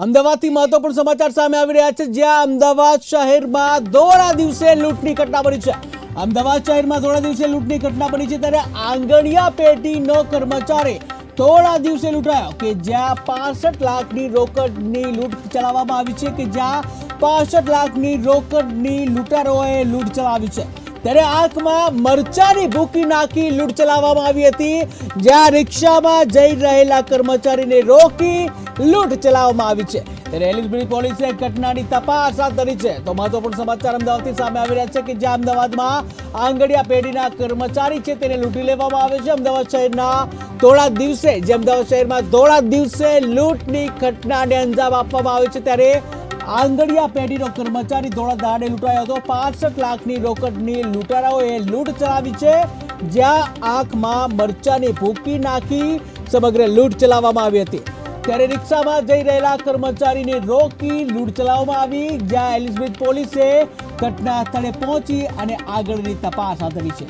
અમદાવાદથી મહત્વપૂર્ણ સમાચાર સામે આવી રહ્યા છે, જ્યાં અમદાવાદ શહેરમાં દોડા દિવસે લૂંટની ઘટના બની છે. અમદાવાદ શહેરમાં દોડા દિવસે લૂંટની ઘટના બની છે, ત્યારે આંગણિયા પેઢીનો કર્મચારી દોડા દિવસે લૂંટાયો કે જ્યાં 65 લાખની રોકડની લૂંટ ચલાવવામાં આવી છે, કે જ્યાં 65 લાખની રોકડની લૂંટારોએ લૂંટ ચલાવી છે. ત્યારે આંખમાં મરચાની ભૂકી નાખી લૂંટ ચલાવવામાં આવી હતી, જ્યાં રિક્ષામાં જઈ રહેલા કર્મચારીને રોકી લૂંટ ચલાવવામાં આવી છે. ત્યારે એલિઝબરી પોલીસે ઘટનાની તપાસ હાથ ધરી છે. તો મહત્વપૂર્ણ સમાચાર અમદાવાદથી સામે આવી રહ્યા છે, કે જ્યાં અમદાવાદમાં આંગણિયા પેઢીના કર્મચારી છે તેને લૂંટી લેવામાં આવે છે. અમદાવાદ શહેરમાં દોડા દિવસે લૂંટની ઘટનાને અંજામ આપવામાં આવે છે. ત્યારે આંગણિયા પેઢીનો કર્મચારી દોડા દાડે લૂંટાયો હતો. 65 લાખની રોકડની લૂંટારાઓએ લૂંટ ચલાવી છે, જ્યાં આંખમાં મરચાની ભૂકી નાખી સમગ્ર લૂંટ ચલાવવામાં આવી હતી. ત્યારે રિક્ષામાં જઈ રહેલા કર્મચારીને રોકી લૂંટ ચલાવવામાં આવી, જ્યાં એલિઝબેથ પોલીસે ઘટના સ્થળે પહોંચી અને આગળની તપાસ હાથ ધરી છે.